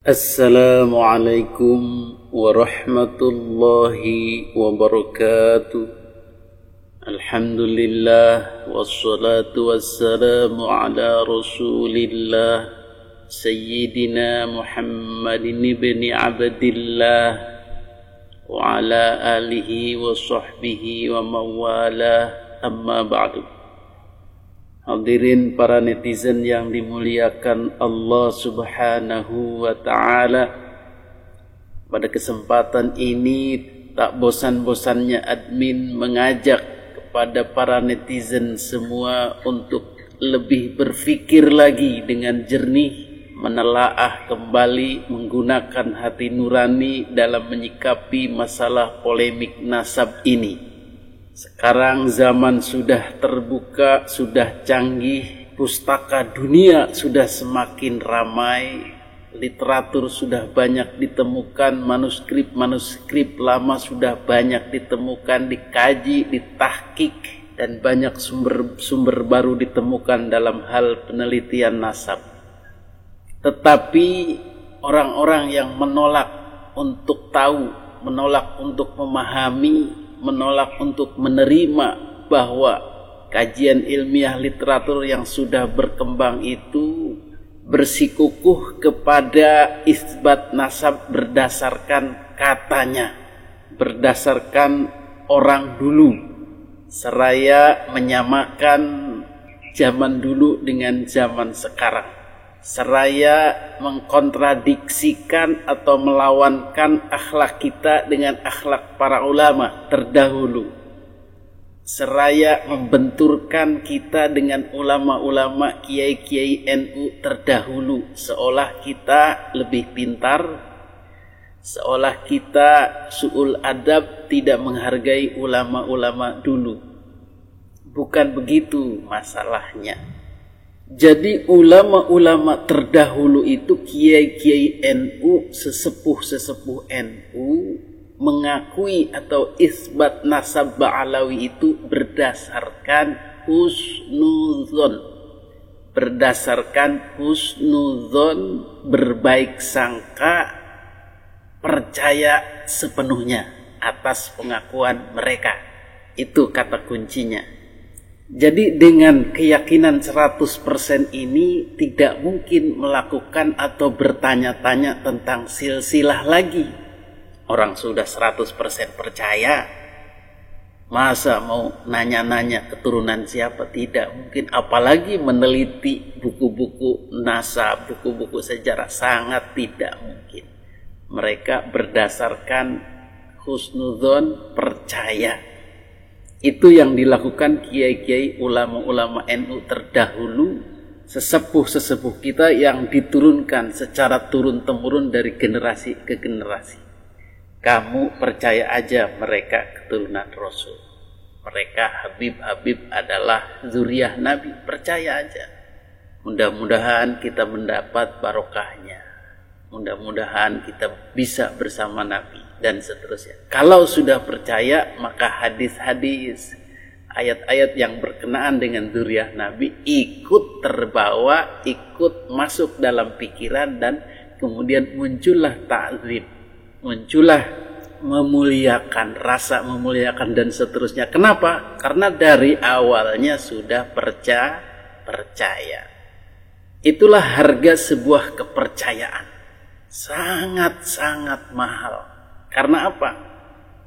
Assalamualaikum warahmatullahi wabarakatuh. Alhamdulillah wassalatu wassalamu ala Rasulillah Sayyidina Muhammadin ibni Abdillah wa ala alihi wa sahbihi wa mawalah, amma ba'du. Hadirin para netizen yang dimuliakan Allah Subhanahu wa ta'ala, pada kesempatan ini tak bosan-bosannya admin mengajak kepada para netizen semua untuk lebih berfikir lagi dengan jernih, menelaah kembali, menggunakan hati nurani dalam menyikapi masalah polemik nasab ini. Sekarang zaman sudah terbuka, sudah canggih, pustaka dunia sudah semakin ramai, literatur sudah banyak ditemukan, manuskrip lama sudah banyak ditemukan, dikaji, ditahkik, dan banyak sumber baru ditemukan dalam hal penelitian nasab. Tetapi orang-orang yang menolak untuk tahu, menolak untuk memahami, menolak untuk menerima bahwa kajian ilmiah literatur yang sudah berkembang itu bersikukuh kepada isbat nasab berdasarkan katanya, berdasarkan orang dulu, seraya menyamakan zaman dulu dengan zaman sekarang, seraya mengkontradiksikan atau melawankan akhlak kita dengan akhlak para ulama terdahulu, seraya membenturkan kita dengan ulama-ulama kiai-kiai NU terdahulu, seolah kita lebih pintar, seolah kita su'ul adab, tidak menghargai ulama-ulama dulu. Bukan begitu masalahnya. Jadi ulama-ulama terdahulu itu, kiai-kiai NU, sesepuh-sesepuh NU, mengakui atau isbat nasab Ba'alawi itu berdasarkan husnuzon. Berdasarkan husnuzon, berbaik sangka, percaya sepenuhnya atas pengakuan mereka. Itu kata kuncinya. Jadi dengan keyakinan 100% ini tidak mungkin melakukan atau bertanya-tanya tentang silsilah lagi. Orang sudah 100% percaya, masa mau nanya-nanya keturunan siapa? Tidak mungkin. Apalagi meneliti buku-buku nasab, buku-buku sejarah, sangat tidak mungkin. Mereka berdasarkan husnudzon, percaya. Itu yang dilakukan kiai-kiai ulama-ulama NU terdahulu, sesepuh-sesepuh kita yang diturunkan secara turun-temurun dari generasi ke generasi. Kamu percaya aja mereka keturunan Rasul, mereka Habib-Habib adalah zuriyah Nabi, percaya aja. Mudah-mudahan kita mendapat barokahnya, mudah-mudahan kita bisa bersama Nabi, dan seterusnya. Kalau sudah percaya, maka hadis-hadis, ayat-ayat yang berkenaan dengan zuriyah Nabi ikut terbawa, ikut masuk dalam pikiran, dan kemudian muncullah ta'zim, muncullah memuliakan, rasa memuliakan, dan seterusnya. Kenapa? Karena dari awalnya sudah percaya. Itulah harga sebuah kepercayaan. Sangat-sangat mahal. Karena apa?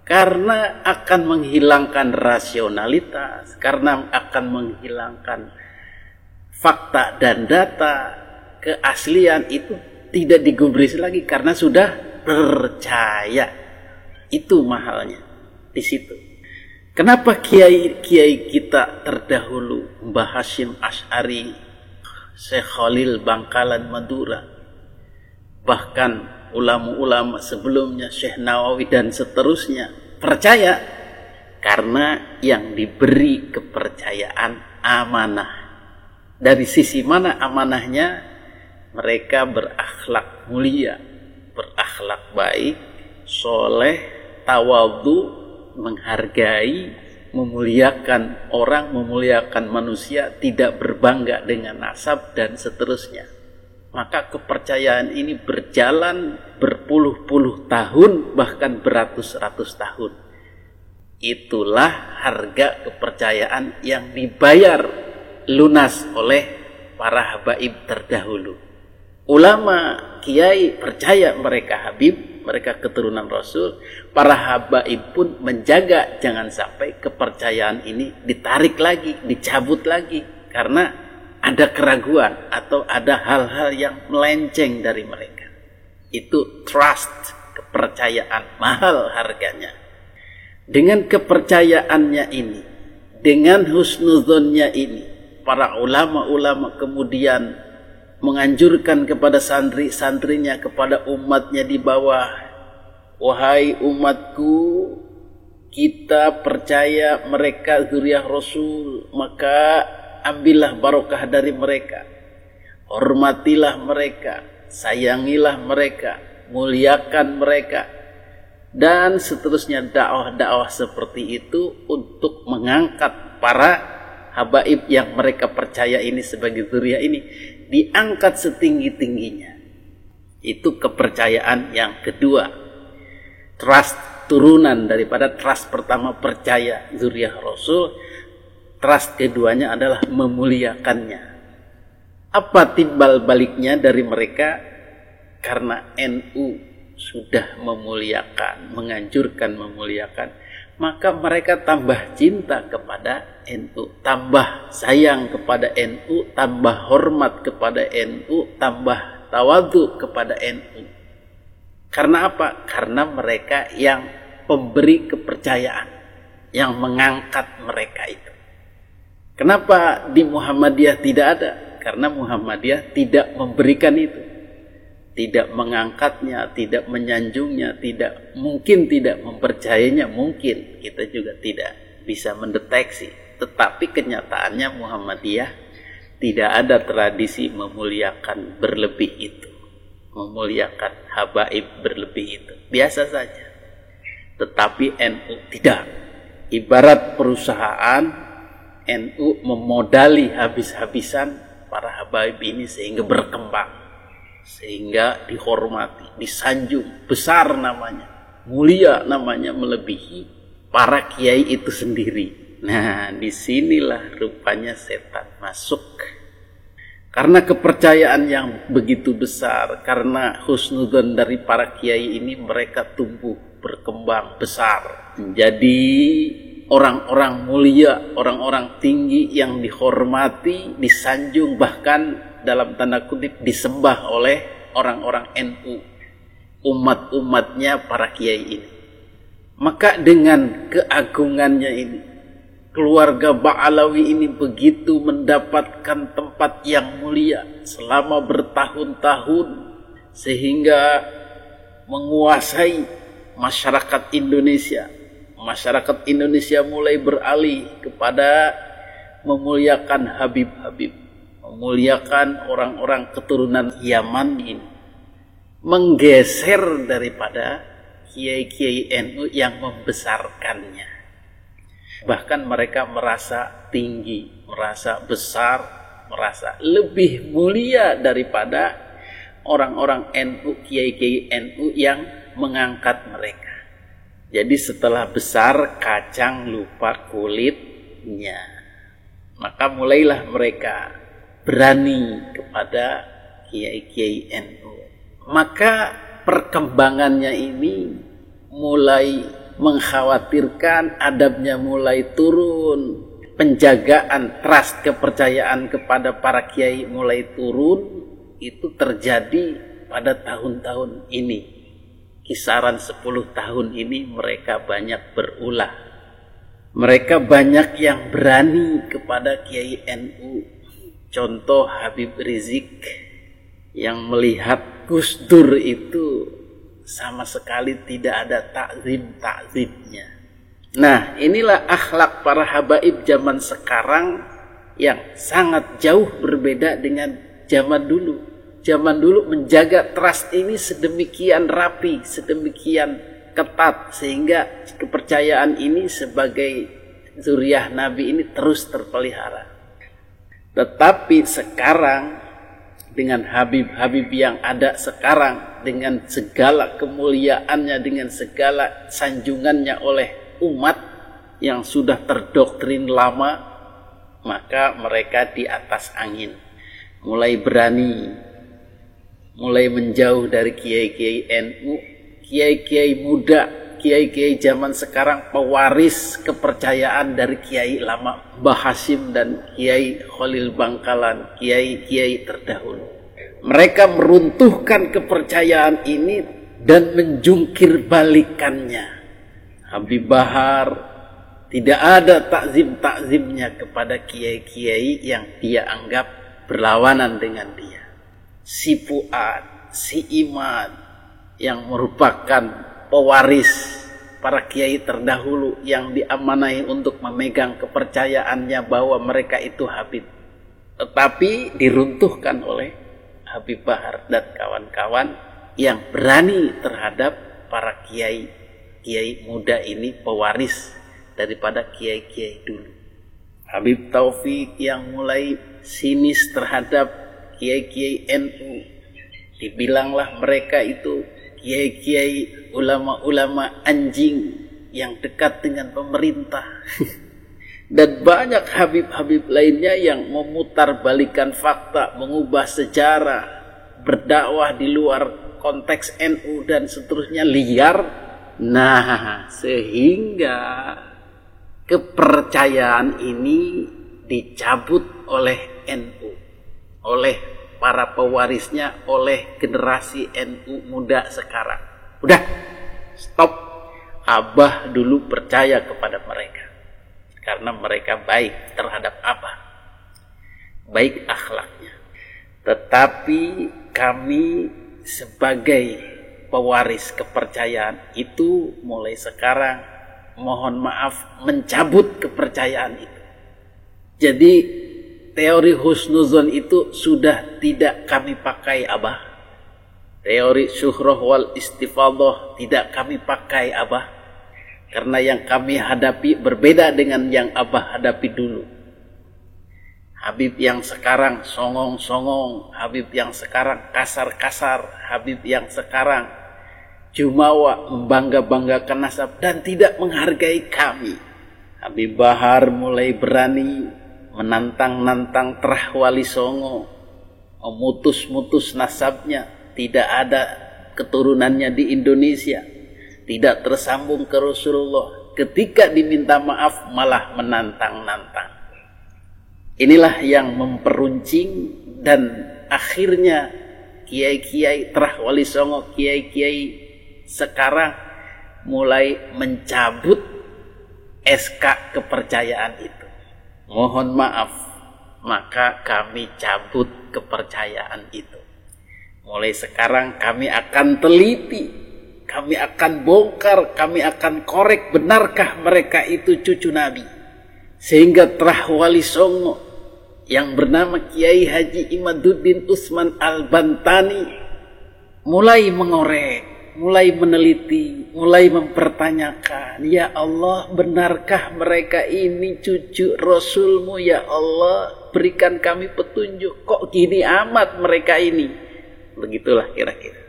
Karena akan menghilangkan rasionalitas, karena akan menghilangkan fakta dan data, keaslian itu tidak digubris lagi karena sudah percaya. Itu mahalnya di situ. Kenapa kiai-kiai kita terdahulu, Mbah Hashim Asy'ari, Syekh Khalil Bangkalan Madura, bahkan ulama-ulama sebelumnya, Syekh Nawawi dan seterusnya, percaya? Karena yang diberi kepercayaan amanah. Dari sisi mana amanahnya? Mereka berakhlak mulia, berakhlak baik, soleh, tawadhu, menghargai, memuliakan orang, memuliakan manusia, tidak berbangga dengan nasab dan seterusnya. Maka kepercayaan ini berjalan berpuluh-puluh tahun, bahkan beratus-ratus tahun. Itulah harga kepercayaan yang dibayar lunas oleh para habaib terdahulu. Ulama, kiai percaya mereka habib, mereka keturunan Rasul. Para habaib pun menjaga jangan sampai kepercayaan ini ditarik lagi, dicabut lagi, karena ada keraguan atau ada hal-hal yang melenceng dari mereka. Itu trust, kepercayaan, mahal harganya. Dengan kepercayaannya ini, dengan husnudzonnya ini, para ulama-ulama kemudian menganjurkan kepada santri-santrinya, kepada umatnya di bawah, wahai umatku, kita percaya mereka zuriyah Rasul, maka ambillah barokah dari mereka, hormatilah mereka, sayangilah mereka, muliakan mereka, dan seterusnya. Dakwah-dakwah seperti itu untuk mengangkat para habaib yang mereka percaya ini sebagai zuriyah ini, diangkat setinggi-tingginya. Itu kepercayaan yang kedua. Trust, turunan daripada trust pertama, percaya zuriyah Rasul. Trust keduanya adalah memuliakannya. Apa timbal baliknya dari mereka? Karena NU sudah memuliakan, menganjurkan memuliakan, maka mereka tambah cinta kepada NU, tambah sayang kepada NU, tambah hormat kepada NU, tambah tawadhu kepada NU. Karena apa? Karena mereka yang pemberi kepercayaan, yang mengangkat mereka itu. Kenapa di Muhammadiyah tidak ada? Karena Muhammadiyah tidak memberikan itu, tidak mengangkatnya, tidak menyanjungnya, tidak mempercayainya. Mungkin kita juga tidak bisa mendeteksi. Tetapi kenyataannya Muhammadiyah tidak ada tradisi memuliakan berlebih itu, memuliakan habaib berlebih itu. Biasa saja. Tetapi NU tidak. Ibarat perusahaan, NU memodali habis-habisan para habaib ini sehingga berkembang, sehingga dihormati, disanjung, besar namanya, mulia namanya, melebihi para kiai itu sendiri. Nah, disinilah rupanya setan masuk. Karena kepercayaan yang begitu besar, karena husnudzon dari para kiai ini, mereka tumbuh, berkembang besar, menjadi orang-orang mulia, orang-orang tinggi yang dihormati, disanjung, bahkan dalam tanda kutip disembah oleh orang-orang NU, umat-umatnya para kiai ini. Maka dengan keagungannya ini, keluarga Ba'alawi ini begitu mendapatkan tempat yang mulia selama bertahun-tahun, sehingga menguasai masyarakat Indonesia. Masyarakat Indonesia mulai beralih kepada memuliakan Habib-Habib, memuliakan orang-orang keturunan Yaman ini, menggeser daripada kiai-kiai NU yang membesarkannya. Bahkan mereka merasa tinggi, merasa besar, merasa lebih mulia daripada orang-orang NU, kiai-kiai NU yang mengangkat mereka. Jadi setelah besar kacang lupa kulitnya, maka mulailah mereka berani kepada kiai-kiai NU. Maka perkembangannya ini mulai mengkhawatirkan, adabnya mulai turun, penjagaan trust, kepercayaan kepada para kiai mulai turun. Itu terjadi pada tahun-tahun ini. Kisaran 10 tahun ini mereka banyak berulah. Mereka banyak yang berani kepada kiai NU. Contoh Habib Rizik yang melihat Gus Dur itu sama sekali tidak ada takzim-takzimnya. Nah, inilah akhlak para habaib zaman sekarang yang sangat jauh berbeda dengan zaman dulu. Zaman dulu menjaga trust ini sedemikian rapi, sedemikian ketat, sehingga kepercayaan ini sebagai zuriyah Nabi ini terus terpelihara. Tetapi sekarang dengan Habib-Habib yang ada sekarang, dengan segala kemuliaannya, dengan segala sanjungannya oleh umat yang sudah terdoktrin lama, maka mereka di atas angin, mulai berani, mulai menjauh dari kiai-kiai NU, kiai-kiai muda, kiai-kiai zaman sekarang, pewaris kepercayaan dari kiai lama, Mbah Hashim dan Kiai Khalil Bangkalan, kiai-kiai terdahulu. Mereka meruntuhkan kepercayaan ini dan menjungkir balikannya. Habib Bahar tidak ada takzim-takzimnya kepada kiai-kiai yang dia anggap berlawanan dengan dia. Si Fuad, si Imad yang merupakan pewaris para kiai terdahulu yang diamanahi untuk memegang kepercayaannya bahwa mereka itu Habib, tetapi diruntuhkan oleh Habib Bahar dan kawan-kawan yang berani terhadap para kiai muda ini, pewaris daripada kiai-kiai dulu. Habib Taufik yang mulai sinis terhadap kiai-kiai NU, dibilanglah mereka itu kiai-kiai, ulama-ulama anjing yang dekat dengan pemerintah. Dan banyak Habib-Habib lainnya yang memutar balikan fakta, mengubah sejarah, berdakwah di luar konteks NU dan seterusnya, liar. Nah, sehingga kepercayaan ini dicabut oleh NU, oleh para pewarisnya, oleh generasi NU muda sekarang. Udah, stop. Abah dulu percaya kepada mereka karena mereka baik terhadap Abah, baik akhlaknya. Tetapi kami sebagai pewaris kepercayaan itu mulai sekarang, mohon maaf, mencabut kepercayaan itu. Jadi teori husnuzon itu sudah tidak kami pakai, Abah. Teori syuhrah wal istifadah tidak kami pakai, Abah. Karena yang kami hadapi berbeda dengan yang Abah hadapi dulu. Habib yang sekarang songong-songong, Habib yang sekarang kasar-kasar, Habib yang sekarang jumawa, membangga-banggakan nasab dan tidak menghargai kami. Habib Bahar mulai berani menantang-nantang Terah Wali Songo, memutus-mutus nasabnya, tidak ada keturunannya di Indonesia, tidak tersambung ke Rasulullah. Ketika diminta maaf malah menantang-nantang. Inilah yang memperuncing, dan akhirnya kiai-kiai Terah Wali Songo, kiai-kiai sekarang mulai mencabut SK kepercayaan itu. Mohon maaf, maka kami cabut kepercayaan itu. Mulai sekarang kami akan teliti, kami akan bongkar, kami akan korek, benarkah mereka itu cucu Nabi. Sehingga Terah Wali Songo yang bernama Kiai Haji Imaduddin Usman Al-Bantani mulai mengorek, mulai meneliti, mulai mempertanyakan, ya Allah, benarkah mereka ini cucu Rasulmu? Ya Allah, berikan kami petunjuk, kok gini amat mereka ini. Begitulah kira-kira.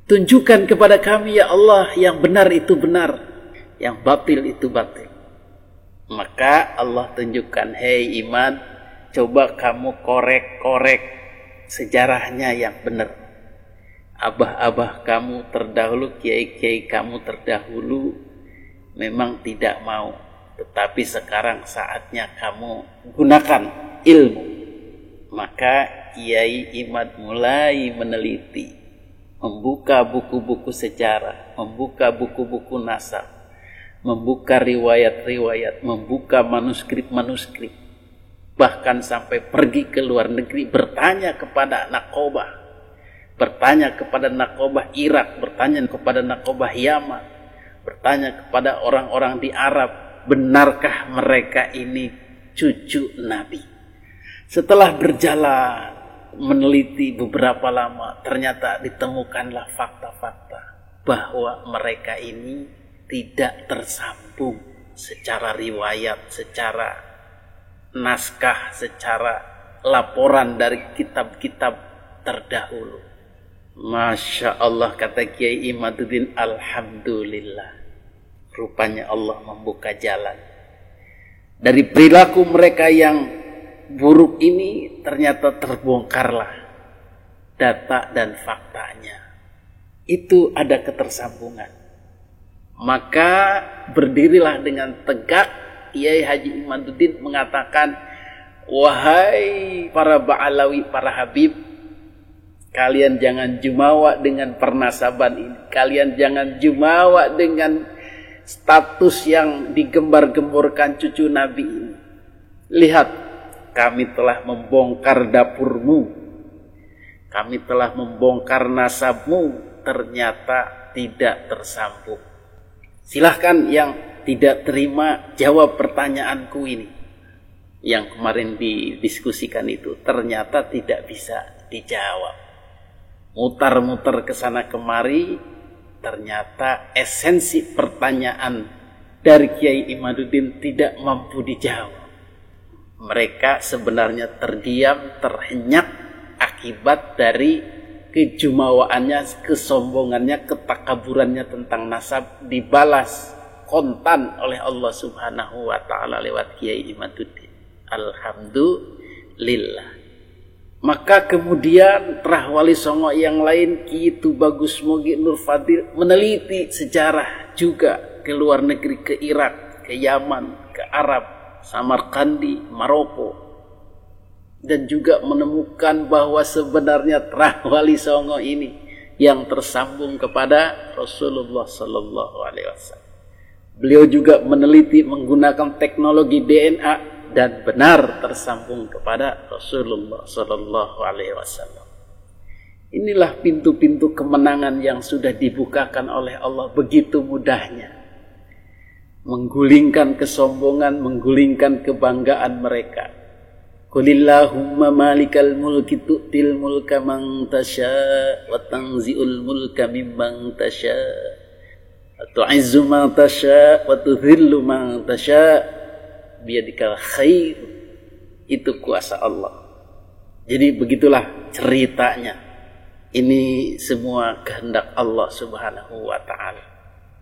Tunjukkan kepada kami ya Allah, yang benar itu benar, yang batil itu batil. Maka Allah tunjukkan, hei iman, coba kamu korek-korek sejarahnya yang benar. Abah-abah kamu terdahulu, kiai-kiai kamu terdahulu memang tidak mau, tetapi sekarang saatnya kamu gunakan ilmu. Maka Kiai Imad mulai meneliti, membuka buku-buku sejarah, membuka buku-buku nasab, membuka riwayat-riwayat, membuka manuskrip-manuskrip, bahkan sampai pergi ke luar negeri, bertanya kepada Nakobah, bertanya kepada Nakobah Irak, bertanya kepada Nakobah Yaman, bertanya kepada orang-orang di Arab, benarkah mereka ini cucu Nabi? Setelah berjalan meneliti beberapa lama, ternyata ditemukanlah fakta-fakta bahwa mereka ini tidak tersambung secara riwayat, secara naskah, secara laporan dari kitab-kitab terdahulu. Masya Allah, kata Kiai Imaduddin, alhamdulillah. Rupanya Allah membuka jalan. Dari perilaku mereka yang buruk ini ternyata terbongkarlah data dan faktanya. Itu ada ketersambungan. Maka berdirilah dengan tegak Kiai Haji Imaduddin mengatakan, wahai para Ba'alawi, para Habib, kalian jangan jumawa dengan pernasaban ini. Kalian jangan jumawa dengan status yang digembar-gemborkan cucu Nabi ini. Lihat, kami telah membongkar dapurmu. Kami telah membongkar nasabmu. Ternyata tidak tersambung. Silahkan yang tidak terima jawab pertanyaanku ini. Yang kemarin didiskusikan itu ternyata tidak bisa dijawab. Mutar-mutar ke sana kemari, ternyata esensi pertanyaan dari Kiai Imaduddin tidak mampu dijawab. Mereka sebenarnya terdiam, terhenyak akibat dari kejumawaannya, kesombongannya, ketakaburannya tentang nasab dibalas kontan oleh Allah Subhanahu wa taala lewat Kiai Imaduddin. Alhamdulillah. Maka kemudian Trah Wali Songo yang lain, Ki Tubagus Mogi Nur Fadil, meneliti sejarah juga ke luar negeri, ke Irak, ke Yaman, ke Arab, Samarkandi, Maroko, dan juga menemukan bahwa sebenarnya Trah Wali Songo ini yang tersambung kepada Rasulullah Sallallahu Alaihi Wasallam. Beliau juga meneliti menggunakan teknologi DNA dan benar tersambung kepada Rasulullah Sallallahu Alaihi Wasallam. Inilah pintu-pintu kemenangan yang sudah dibukakan oleh Allah begitu mudahnya. Menggulingkan kesombongan, menggulingkan kebanggaan mereka. Qulillahumma malikal mulki tu'til mulka man tasha' wa tanzi'ul mulka mimman tasha' wa tu'izzu man tasha' wa tudhillu man tasha' biyadikal khair. Itu kuasa Allah. Jadi begitulah ceritanya. Ini semua kehendak Allah Subhanahu wa ta'ala.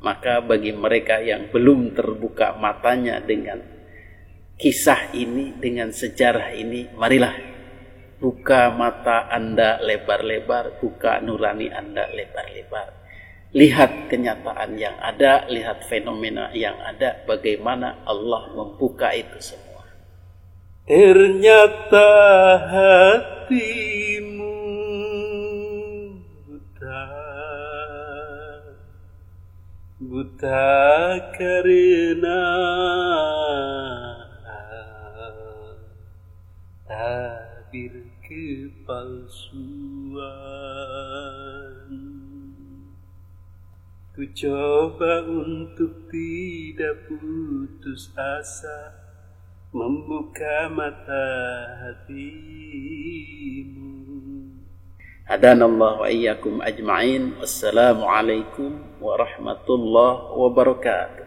Maka bagi mereka yang belum terbuka matanya dengan kisah ini, dengan sejarah ini, marilah buka mata Anda lebar-lebar, buka nurani Anda lebar-lebar. Lihat kenyataan yang ada, lihat fenomena yang ada, bagaimana Allah membuka itu semua. Ternyata hatimu buta, buta karena tabir kepalsuan. Ku coba untuk tidak putus asa, membuka mata hatimu. Hadanallahu wa iyyakum ajma'in. Wassalamualaikum warahmatullahi wabarakatuh.